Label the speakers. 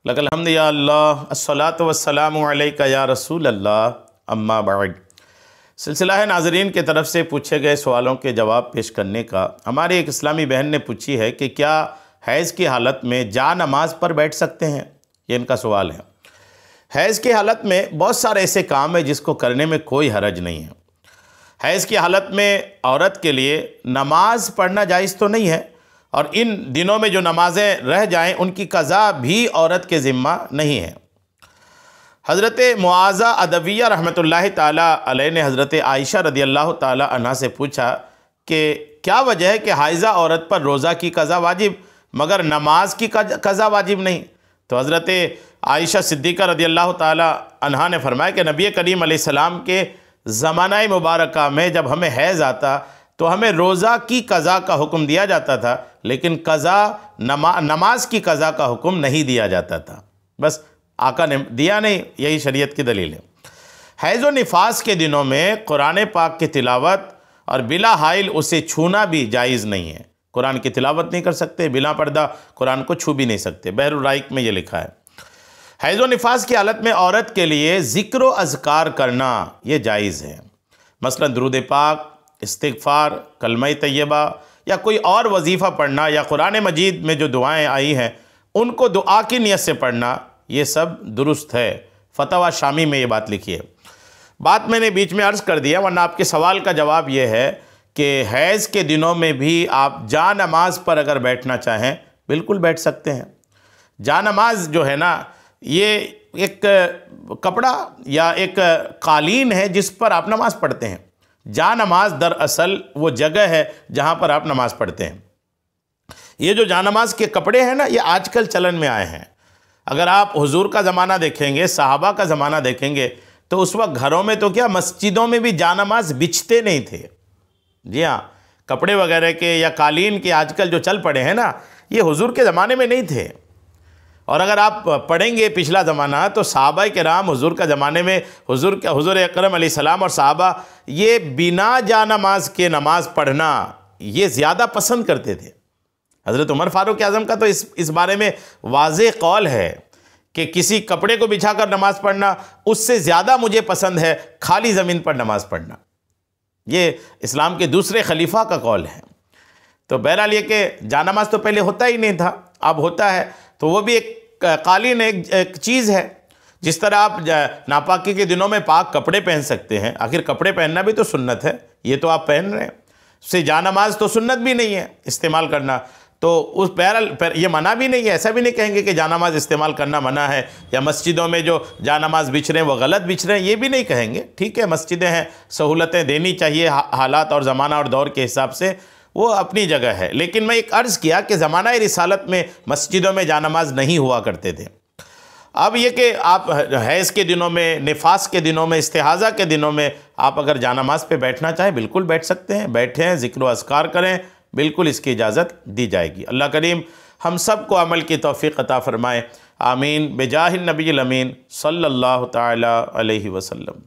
Speaker 1: لک الحمد یا اللہ، الصلاۃ والسلام علیک یا رسول اللہ، اما بعد۔ سلسلہ ہے ناظرین کی طرف سے پوچھے گئے سوالوں کے جواب پیش کرنے کا۔ ہماری ایک اسلامی بہن نے پوچھی ہے کہ کیا حیض کی حالت میں جا نماز پر بیٹھ سکتے ہیں؟ یہ ان کا سوال ہے۔ حیض کی حالت میں بہت سارے ایسے کام ہیں جس کو کرنے میں کوئی حرج نہیں ہے۔ حیض کی حالت میں عورت کے لیے نماز پڑھنا جائز تو نہیں ہے، اور ان دنوں میں جو نمازیں رہ جائیں ان کی قضا بھی عورت کے ذمہ نہیں ہے۔ حضرت معاذہ ادویہ رحمۃ اللہ تعالیٰ علیہ نے حضرت عائشہ رضی اللہ تعالیٰ عنہ سے پوچھا کہ کیا وجہ ہے کہ حائضہ عورت پر روزہ کی قضا واجب مگر نماز کی قضا واجب نہیں؟ تو حضرت عائشہ صدیقہ رضی اللہ تعالیٰ عنہ نے فرمایا کہ نبی کریم علیہ السلام کے زمانہ مبارکہ میں جب ہمیں حیض آتا تو ہمیں روزہ کی قضا کا حکم دیا جاتا تھا، لیکن نماز کی قضا کا حکم نہیں دیا جاتا تھا۔ بس آقا نے دیا نہیں، یہی شریعت کی دلیل ہے۔ حیض و نفاس کے دنوں میں قرآن پاک کی تلاوت اور بلا حائل اسے چھونا بھی جائز نہیں ہے۔ قرآن کی تلاوت نہیں کر سکتے، بلا پردہ قرآن کو چھو بھی نہیں سکتے۔ بحر الرائق میں یہ لکھا ہے۔ حیض و نفاس کی حالت میں عورت کے لیے ذکر و اذکار کرنا یہ جائز ہے، مثلا درود پاک، استغفار، کلمہ طیبہ یا کوئی اور وظیفہ پڑھنا، یا قرآن مجید میں جو دعائیں آئی ہیں ان کو دعا کی نیت سے پڑھنا، یہ سب درست ہے۔ فتویٰ شامی میں یہ بات لکھی ہے۔ بات میں نے بیچ میں عرض کر دیا، ورنہ آپ کے سوال کا جواب یہ ہے کہ حیض کے دنوں میں بھی آپ جا نماز پر اگر بیٹھنا چاہیں بالکل بیٹھ سکتے ہیں۔ جا نماز جو ہے نا، یہ ایک کپڑا یا ایک قالین ہے جس پر آپ نماز پڑھتے ہیں۔ جا نماز دراصل وہ جگہ ہے جہاں پر آپ نماز پڑھتے ہیں۔ یہ جو جا نماز کے کپڑے ہیں نا، یہ آج کل چلن میں آئے ہیں۔ اگر آپ حضور کا زمانہ دیکھیں گے، صحابہ کا زمانہ دیکھیں گے، تو اس وقت گھروں میں تو کیا مسجدوں میں بھی جا نماز بچھتے نہیں تھے۔ جی ہاں، کپڑے وغیرہ کے یا قالین کے آج کل جو چل پڑے ہیں نا، یہ حضور کے زمانے میں نہیں تھے۔ اور اگر آپ پڑھیں گے پچھلا زمانہ تو صحابہ کرام حضور کا زمانے میں حضور اکرم علیہ السلام اور صحابہ یہ بنا جا نماز کے نماز پڑھنا یہ زیادہ پسند کرتے تھے۔ حضرت عمر فاروق اعظم کا تو اس بارے میں واضح قول ہے کہ کسی کپڑے کو بچھا کر نماز پڑھنا اس سے زیادہ مجھے پسند ہے کھالی زمین پر نماز پڑھنا۔ یہ اسلام کے دوسرے خلیفہ کا قول ہے۔ تو بہرحال یہ کہ جا نماز تو پہلے ہوتا ہی نہیں تھا، اب ہوتا ہے، تو وہ بھی ایک قالین ایک چیز ہے۔ جس طرح آپ ناپاکی کے دنوں میں پاک کپڑے پہن سکتے ہیں، آخر کپڑے پہننا بھی تو سنت ہے، یہ تو آپ پہن رہے ہیں، اس سے جا نماز تو سنت بھی نہیں ہے استعمال کرنا، تو اس بہرحال یہ منع بھی نہیں ہے۔ ایسا بھی نہیں کہیں گے کہ جا نماز استعمال کرنا منع ہے، یا مسجدوں میں جو جا نماز بچھ رہے ہیں وہ غلط بچھ رہے ہیں، یہ بھی نہیں کہیں گے۔ ٹھیک ہے، مسجدیں ہیں، سہولتیں دینی چاہیے حالات اور زمانہ اور دور کے حساب سے، وہ اپنی جگہ ہے۔ لیکن میں ایک عرض کیا کہ زمانہ رسالت میں مسجدوں میں جا نماز نہیں ہوا کرتے تھے۔ اب یہ کہ آپ حیض کے دنوں میں، نفاس کے دنوں میں، استحاضہ کے دنوں میں آپ اگر جا نماز پہ بیٹھنا چاہیں بالکل بیٹھ سکتے ہیں، بیٹھیں، ذکر و اذکار کریں، بالکل اس کی اجازت دی جائے گی۔ اللہ کریم ہم سب کو عمل کی توفیق عطا فرمائے، آمین، بجاہ النبی الامین صلی اللہ تعالی علیہ وسلم۔